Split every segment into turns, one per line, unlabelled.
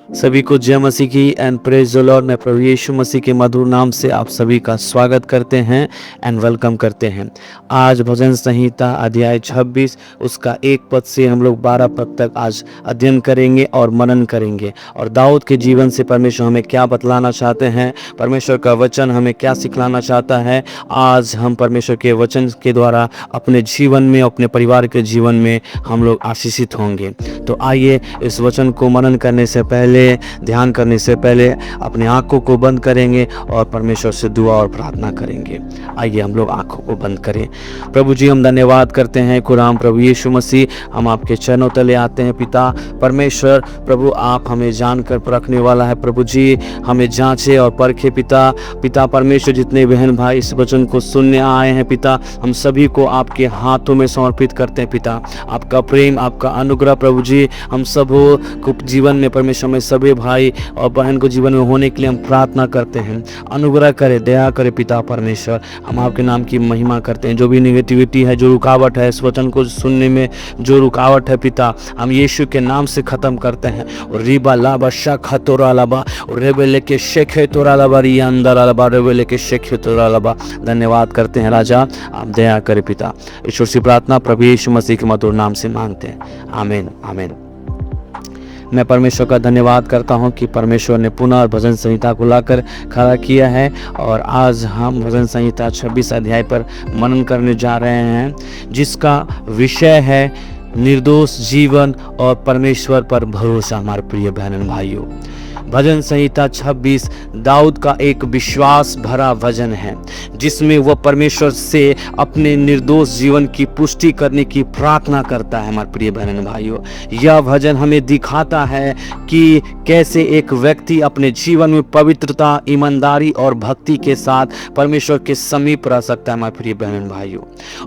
सभी को जय मसीह की एंड प्रेज द लॉर्ड। मैं प्रभु यीशु मसीह के मधुर नाम से आप सभी का स्वागत करते हैं एंड वेलकम करते हैं। आज भजन संहिता अध्याय 26 उसका 1 पद से हम लोग 12 पद तक आज अध्ययन करेंगे और मनन करेंगे। और दाऊद के जीवन से परमेश्वर हमें क्या बतलाना चाहते हैं, परमेश्वर का वचन हमें क्या सिखलाना चाहता है, आज हम परमेश्वर के वचन के द्वारा अपने जीवन में, अपने परिवार के जीवन में हम लोग आशीषित होंगे। तो आइए इस वचन को मनन करने से पहले, ध्यान करने से पहले अपनी आंखों को बंद करेंगे और परमेश्वर से दुआ और प्रार्थना करेंगे। आइए हम लोग आंखों को बंद करें। प्रभु जी, हम धन्यवाद करते हैं खुदाम प्रभु यीशु मसीह, हम आपके चरणों तले आते हैं। पिता परमेश्वर, प्रभु आप हमें जानकर परखने वाला है। प्रभु जी हमें जांचे और परखे। पिता परमेश्वर, जितने बहन भाई इस वचन को सुनने आए हैं पिता, हम सभी को आपके हाथों में समर्पित करते हैं। पिता आपका प्रेम, आपका अनुग्रह प्रभु जी हम सब को जीवन में, परमेश्वर में सभी भाई और बहन को जीवन में होने के लिए हम प्रार्थना करते हैं। अनुग्रह करे, दया करे पिता परमेश्वर, हम आपके नाम की महिमा करते हैं। जो भी निगेटिविटी है, जो रुकावट है इस वचन को सुनने में, जो रुकावट है पिता, हम यीशु के नाम से खत्म करते हैं। और रिबा लाबा शाखा तोरा लाबा और रेबे लेके शेखे तोरा लाबा रिया अंदर लाबा रेबे लेके शेखे तोरा लाबा। धन्यवाद करते हैं राजा, आप दया करे पिता। ईश्वर से प्रार्थना प्रभु यीशु मसीह के मधुर नाम से मांगते हैं, आमीन आमीन। मैं परमेश्वर का धन्यवाद करता हूं कि परमेश्वर ने पुनः भजन संहिता को लाकर खड़ा किया है। और आज हम भजन संहिता 26 अध्याय पर मनन करने जा रहे हैं, जिसका विषय है निर्दोष जीवन और परमेश्वर पर भरोसा। हमारे प्रिय बहन भाइयों, भजन संहिता 26 दाऊद का एक विश्वास भरा भजन है, जिसमें वह परमेश्वर से अपने निर्दोष जीवन की पुष्टि करने की प्रार्थना करता है। हमारे प्रिय बहन भाइयों, यह भजन हमें दिखाता है कि कैसे एक व्यक्ति अपने जीवन में पवित्रता, ईमानदारी और भक्ति के साथ परमेश्वर के समीप रह सकता है। हमारे प्रिय बहन भाइयों,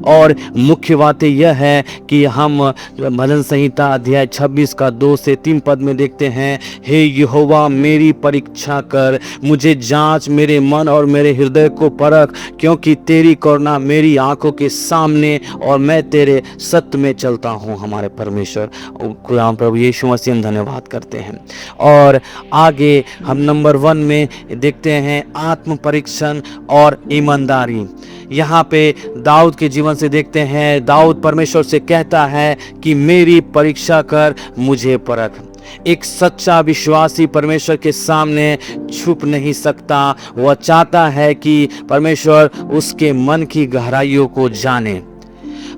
और मुख्य बात यह है कि हम भजन संहिता अध्याय 26 का 2 से 3 पद में देखते हैं, हे यहोवा मेरी परीक्षा कर, मुझे जांच, मेरे मन और मेरे हृदय को परख, क्योंकि तेरी करुणा मेरी आंखों के सामने और मैं तेरे सत्य में चलता हूँ। हमारे परमेश्वर खुदाम प्रभु यीशु मसीह हम धन्यवाद करते हैं। और आगे हम नंबर 1 में देखते हैं आत्म परीक्षण और ईमानदारी। यहाँ पे दाऊद के जीवन से देखते हैं, दाऊद परमेश्वर से कहता है कि मेरी परीक्षा कर, मुझे परख। एक सच्चा विश्वासी परमेश्वर के सामने छुप नहीं सकता। वह चाहता है कि परमेश्वर उसके मन की गहराइयों को जाने।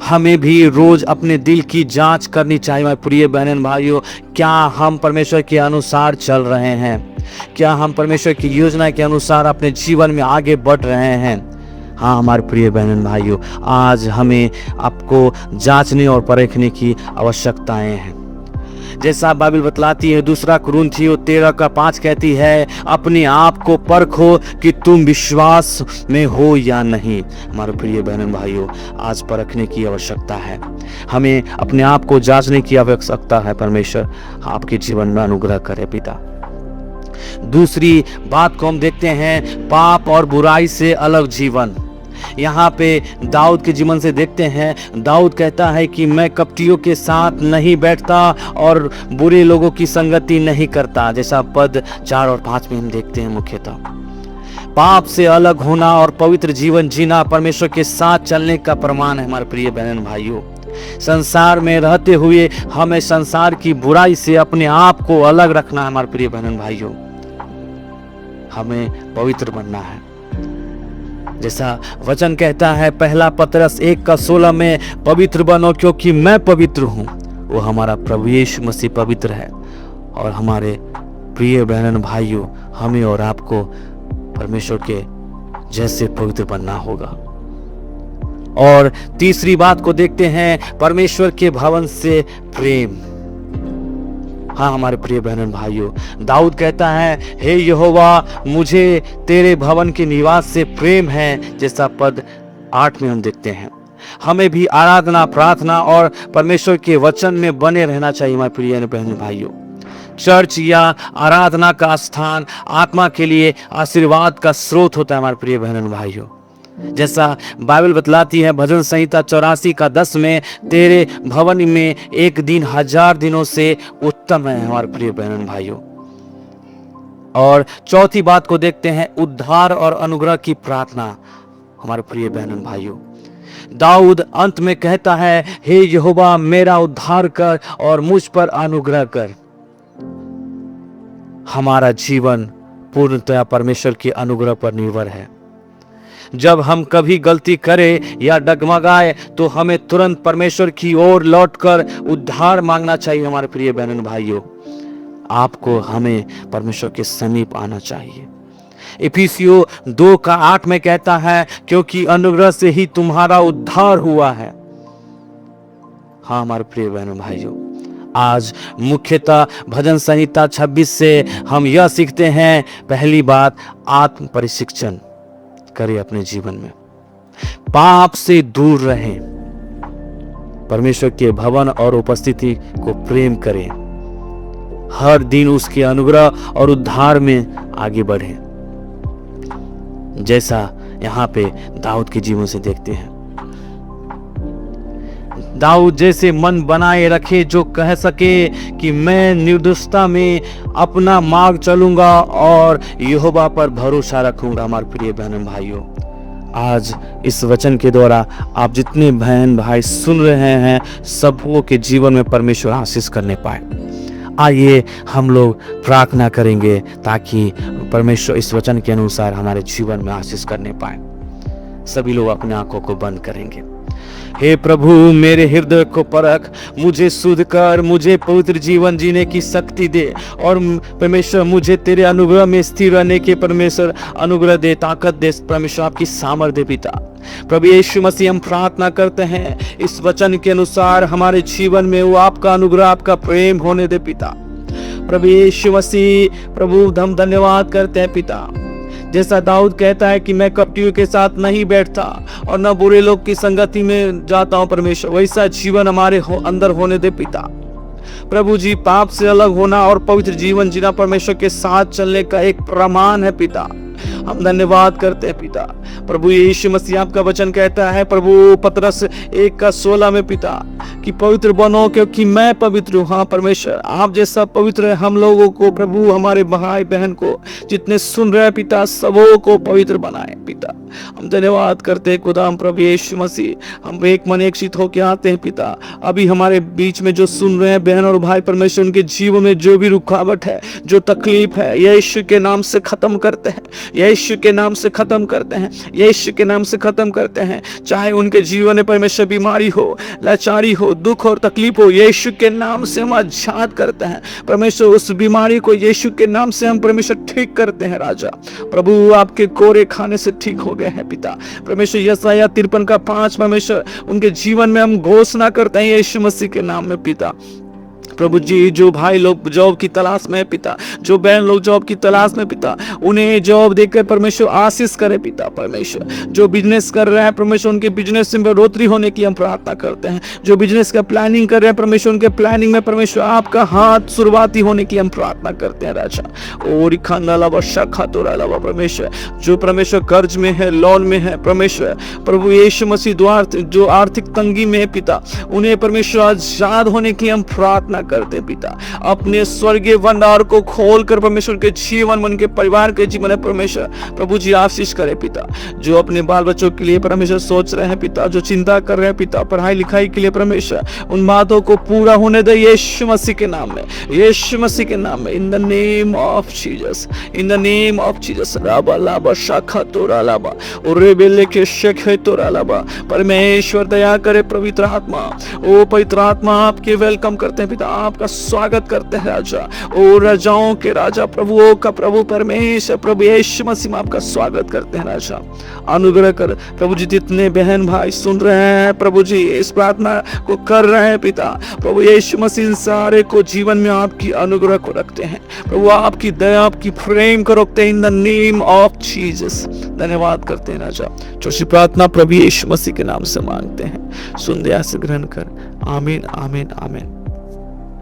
हमें भी रोज अपने दिल की जांच करनी चाहिए। मेरे प्रिय बहन भाइयों, क्या हम परमेश्वर के अनुसार चल रहे हैं? क्या हम परमेश्वर की योजना के अनुसार अपने जीवन में आगे बढ़ रहे हैं? हाँ हमारे प्रिय बहन भाइयों, आज हमें आपको जांचने और परखने की आवश्यकताएं हैं। जैसा बाइबल बतलाती है, 2 कुरिन्थियों 13:5 कहती है, अपने आप को परखो कि तुम विश्वास में हो या नहीं। हमारे प्रिय बहन भाइयों, आज परखने की आवश्यकता है, हमें अपने आप को जांचने की आवश्यकता है। परमेश्वर आपके जीवन में अनुग्रह करे पिता। दूसरी बात को हम देखते हैं, पाप और बुराई से अलग जीवन। यहाँ पे दाऊद के जीवन से देखते हैं, दाऊद कहता है कि मैं कपटियों के साथ नहीं बैठता और बुरे लोगों की संगति नहीं करता। जैसा पद 4 और 5 में हम देखते हैं। मुख्यतः पाप से अलग होना और पवित्र जीवन जीना परमेश्वर के साथ चलने का प्रमाण है। हमारे प्रिय बहन भाइयों, संसार में रहते हुए हमें संसार की बुराई से अपने आप को अलग रखना है। हमारे प्रिय बहन भाइयों, हमें पवित्र बनना है। जैसा वचन कहता है, 1 पतरस 1:16 में, पवित्र बनो क्योंकि मैं पवित्र हूँ। वो हमारा प्रभु यीशु मसीह पवित्र है। और हमारे प्रिय बहन भाइयों, हमें और आपको परमेश्वर के जैसे पवित्र बनना होगा। और तीसरी बात को देखते हैं, परमेश्वर के भवन से प्रेम। हाँ हमारे प्रिय बहन भाइयों, दाऊद कहता है, हे यहोवा मुझे तेरे भवन के निवास से प्रेम है। जैसा पद 8 में हम देखते हैं। हमें भी आराधना, प्रार्थना और परमेश्वर के वचन में बने रहना चाहिए। हमारे प्रिय बहन भाइयों, चर्च या आराधना का स्थान आत्मा के लिए आशीर्वाद का स्रोत होता है। हमारे प्रिय बहन भाइयों, जैसा बाइबल बतलाती है भजन संहिता 84:10 में, तेरे भवन में एक दिन 1000 दिनों से उत्तम है। हमारे प्रिय बहन भाइयों, और चौथी बात को देखते हैं, उद्धार और अनुग्रह की प्रार्थना। हमारे प्रिय बहनों भाइयों, दाऊद अंत में कहता है, हे यहोवा मेरा उद्धार कर और मुझ पर अनुग्रह कर। हमारा जीवन पूर्णतया परमेश्वर के अनुग्रह पर निर्भर है। जब हम कभी गलती करें या डगमगाए तो हमें तुरंत परमेश्वर की ओर लौटकर उद्धार मांगना चाहिए। हमारे प्रिय बहनों भाइयों, आपको हमें परमेश्वर के समीप आना चाहिए। इफिसियों 2:8 में कहता है, क्योंकि अनुग्रह से ही तुम्हारा उद्धार हुआ है। हाँ हमारे प्रिय बहनों भाइयों, आज मुख्यतः भजन संहिता 26 से हम यह सीखते हैं, पहली बात, आत्म परिशिक्षण करें अपने जीवन में, पाप से दूर रहें, परमेश्वर के भवन और उपस्थिति को प्रेम करें, हर दिन उसके अनुग्रह और उद्धार में आगे बढ़ें, जैसा यहाँ पे दाऊद के जीवन से देखते हैं। दाऊद जैसे मन बनाए रखे, जो कह सके कि मैं निर्दोषता में अपना मार्ग चलूंगा और यहोवा पर भरोसा रखूंगा। हमारे प्रिय बहन भाइयों, आज इस वचन के द्वारा आप जितने बहन भाई सुन रहे हैं, सबों के जीवन में परमेश्वर आशीष करने पाए। आइए हम लोग प्रार्थना करेंगे ताकि परमेश्वर इस वचन के अनुसार हमारे जीवन में आशीष करने पाए। सभी लोग अपने आंखों को बंद करेंगे। हे प्रभु, मेरे हृदय को परख, मुझे शुद्ध कर, मुझे पवित्र जीवन जीने की शक्ति दे, और परमेश्वर मुझे तेरे अनुग्रह में स्थिर रहने के परमेश्वर अनुग्रह दे, ताकत दे। परमेश्वर आपकी सामर्थ्य दे पिता। प्रभु यीशु मसीह, हम प्रार्थना करते हैं इस वचन के अनुसार हमारे जीवन में वो आपका अनुग्रह, आपका प्रेम होने दे पिता। प्रभु यीशु मसीह, प्रभु हम धन्यवाद करते हैं पिता। जैसा दाऊद कहता है कि मैं कपटियों के साथ नहीं बैठता और न बुरे लोग की संगति में जाता हूं परमेश्वर, वैसा जीवन हमारे अंदर होने दे पिता। प्रभु जी, पाप से अलग होना और पवित्र जीवन जीना परमेश्वर के साथ चलने का एक प्रमाण है पिता। हम धन्यवाद करते हैं पिता। प्रभु यीशु मसीह, आपका वचन कहता है प्रभु पतरस 1:16 में पिता कि पवित्र बनो क्योंकि मैं पवित्र हूँ। हाँ परमेश्वर, आप जैसा पवित्र है हम लोगों को, प्रभु हमारे भाई बहन को जितने सुन रहे हैं पिता, सबों को पवित्र बनाए पिता। हम धन्यवाद करते हैं खुदा। हम प्रभु यीशु मसीह, हम एक मन एक चित होकर आते हैं पिता। अभी हमारे बीच में जो सुन रहे हैं बहन और भाई, परमेश्वर उनके जीवन में जो भी रुकावट है, जो तकलीफ है, यीशु के नाम से खत्म करते हैं, यीशु के नाम से खत्म करते हैं, यीशु के नाम से खत्म करते हैं। चाहे उनके जीवन में परमेश्वर बीमारी हो, लाचारी हो, दुख और तकलीफ हो, यीशु के नाम से हम आजाद करते हैं परमेश्वर। उस बीमारी को यीशु के नाम से हम परमेश्वर ठीक करते हैं राजा। प्रभु आपके कोरे खाने से ठीक हो गए हैं पिता। परमेश्वर यशायाह 53:5 परमेश्वर उनके जीवन में हम घोषणा करते हैं यीशु मसीह के नाम में पिता। प्रभु जी, जो भाई लोग जॉब की तलाश में है पिता, जो बहन लोग जॉब की तलाश में पिता, उन्हें जॉब देकर परमेश्वर आशीष करे पिता। परमेश्वर जो बिजनेस कर रहे हैं परमेश्वर, उनके बिजनेस में बढ़ोतरी होने की हम प्रार्थना करते हैं। जो बिजनेस का प्लानिंग कर रहे हैं परमेश्वर, उनके प्लानिंग में परमेश्वर आपका हाथ शुरुआती होने की हम प्रार्थना करते हैं राजा। और परमेश्वर जो परमेश्वर कर्ज में है, लोन में है परमेश्वर, प्रभु यीशु मसीह द्वारा जो आर्थिक तंगी में है पिता, उन्हें परमेश्वर आजाद होने की हम प्रार्थना करते पिता। अपने स्वर्गीय भंडार को खोलकर परमेश्वर के जीवन में, उनके परिवार के जीवन में परमेश्वर प्रभु जी आशीष करे पिता। जो अपने बाल बच्चों के लिए परमेश्वर सोच रहे हैं पिता, जो चिंता कर रहे हैं पिता, पढ़ाई लिखाई के लिए परमेश्वर, उन बातों को पूरा होने दे यीशु मसीह के नाम में, यीशु मसीह के नाम में। In the name of Jesus, in the name of Jesus. राबा लाबा शाखा तोरा लाबा और रेबेले के शेखे तोरा लाबा। परमेश्वर दया करे पवित्र आत्मा, ओ पवित्र आत्मा आपके वेलकम करते हैं पिता, आपका स्वागत करते हैं राजा। ओ राजाओं के राजा, प्रभुओं का प्रभु परमेश्वर, प्रभु यीशु मसीह में आपका स्वागत करते हैं राजा। अनुग्रह कर प्रभु जी, जितने बहन भाई सुन रहे हैं प्रभु जी, इस प्रार्थना को कर रहे हैं पिता, प्रभु यीशु मसीह सारे को जीवन में आपकी अनुग्रह को रखते हैं प्रभु, आपकी दया, आपकी प्रेम को रखते हैं इन द नेम ऑफ जीसस। धन्यवाद करते हैं राजा। छोटी प्रार्थना प्रभु यीशु मसीह के नाम से मांगते हैं, सुन दया से ग्रहण कर। आमीन आमीन आमीन।